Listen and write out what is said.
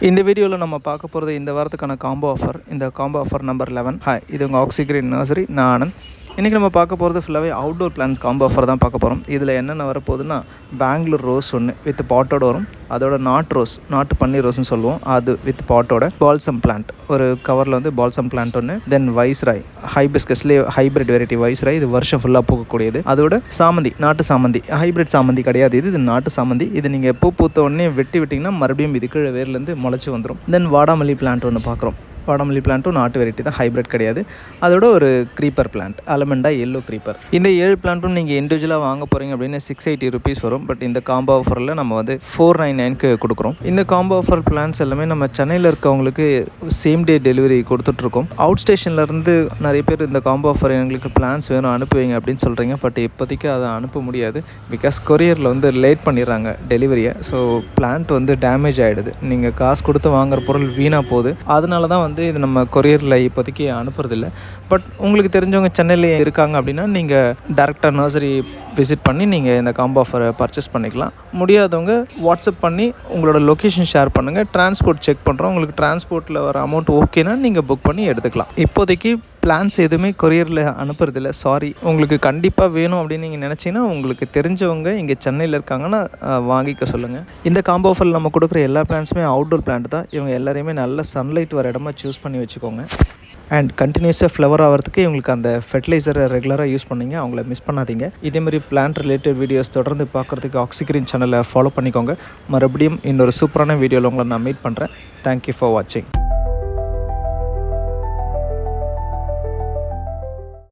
இந்த வீடியோவில் நம்ம பார்க்க போகிறது இந்த வாரத்துக்கான காம்போ ஆஃபர். இந்த காம்போ ஆஃபர் நம்பர் 11. ஹாய், இது உங்கள் ஆக்சிகிரீன் நர்சரி. நான் ஆனந்த். இன்றைக்கி நம்ம பார்க்க போகிறது ஃபுல்லாகவே அவுட்டோர் பிளான்ஸ் காம்போ ஆஃபர் தான் பார்க்க போகிறோம். இதில் என்னென்ன வரப்போகுதுன்னா, பெங்களூர் ரோஸ் ஒன்று வித் பாட்டோட வரும். அதோட நாட்டு பன்னீர் ரோஸ்ன்னு சொல்லுவோம், அது வித் பாட்டோட. பால்சம் பிளான்ட் ஒரு கவரில் வந்து பால்சம் பிளான்ட் ஒன்று. தென் வைஸ்ராய் ஹைபிஸ்கஸ்லேயே ஹைப்ரிட் வெரைட்டி வைஸ்ராய், இது வருஷம் ஃபுல்லாக பூக்கக்கூடியது. அதோட சாமந்தி, நாட்டு சாமந்தி, ஹைப்ரிட் சாமந்தி கிடையாது, இது நாட்டு சாமந்தி. இது நீங்கள் பூத்த உடனே வெட்டி விட்டிங்கன்னா மறுபடியும் இது கீழே வேர்லேருந்து முளைச்சி வந்துடும். தென் வாடாமல்லி பிளான்ட் ஒன்று பார்க்குறோம். வாடாமல்லி பிளான்ட்டும் நாட்டு வெரைட்டி தான், ஹைப்ரிட் கிடையாது. அதோட ஒரு க்ரீப்பர் பிளான்ட், அலமெண்டா எல்லோ க்ரீப்பர். இந்த 7 பிளான்ட்டும் நீங்கள் இண்டிவிஜுவலாக வாங்க போகிறீங்க அப்படின்னு 680 rupees வரும். பட் இந்த காம்போ ஆஃபரில் நம்ம வந்து 499க்கு கொடுக்குறோம். இந்த காம்போ ஆஃபர் பிளான்ஸ் எல்லாமே நம்ம சென்னையில் இருக்கவங்களுக்கு சேம் டே டெலிவரி கொடுத்துட்ருக்கோம். அவுட் ஸ்டேஷன்லேருந்து நிறைய பேர் இந்த காம்போ ஆஃபர் எங்களுக்கு பிளான்ஸ் வேணும் அனுப்புவீங்க அப்படின்னு சொல்கிறீங்க. பட் இப்போதைக்கு அதை அனுப்ப முடியாது, பிகாஸ் கொரியரில் வந்து லேட் பண்ணிடுறாங்க டெலிவரியை. ஸோ பிளான்ட் வந்து டேமேஜ் ஆகிடுது, நீங்கள் காசு கொடுத்து வாங்குற பொருள் வீணாக போகுது. அதனால தான் வந்து இது நம்ம கொரியரில் இப்போதைக்கு அனுப்புறதில்ல. பட் உங்களுக்கு தெரிஞ்சவங்க சென்னையில் இருக்காங்க அப்படின்னா நீங்கள் டேரெக்டாக நர்சரி விசிட் பண்ணி நீங்கள் இந்த காம்போ ஆஃபரை பர்ச்சேஸ் பண்ணிக்கலாம். முடியாதவங்க வாட்ஸ்அப் பண்ணி உங்களோட லொக்கேஷன் ஷேர் பண்ணுங்கள், டிரான்ஸ்போர்ட் செக் பண்ணுறோம். உங்களுக்கு டிரான்ஸ்போர்ட்டில் வர அமௌண்ட் ஓகேனா நீங்கள் புக் பண்ணி எடுத்துக்கலாம். இப்போதைக்கு பிளான்ஸ் எதுவுமே கொரியரில் அனுப்புறதில்ல, சாரி. உங்களுக்கு கண்டிப்பாக வேணும் அப்படின்னு நீங்கள் நினச்சிங்கன்னா உங்களுக்கு தெரிஞ்சவங்க இங்கே சென்னையில் இருக்காங்கன்னா வாங்கிக்க சொல்லுங்கள். இந்த காம்போ ஆஃபரில் நம்ம கொடுக்குற எல்லா பிளான்ஸுமே அவுட்டோர் பிளான்ட் தான். இவங்க எல்லாரையுமே நல்ல சன்லைட் வர இடமா சூஸ் பண்ணி வச்சுக்கோங்க. அண்ட் கண்டினியூஸாக ஃப்ளவர் ஆகிறதுக்கு இவங்களுக்கு அந்த ஃபெர்டிலைசரை ரெகுலராக யூஸ் பண்ணிங்க, அவங்கள மிஸ் பண்ணாதீங்க. இதேமாதிரி பிளான்ட் ரிலேட்டட் வீடியோஸ் தொடர்ந்து பார்க்குறதுக்கு ஆக்சிகிரீன் சேனலை ஃபாலோ பண்ணிக்கோங்க. மறுபடியும் இன்னொரு சூப்பரான வீடியோவில் உங்களை நான் மீட் பண்ணுறேன். தேங்க்யூ ஃபார் வாட்சிங்.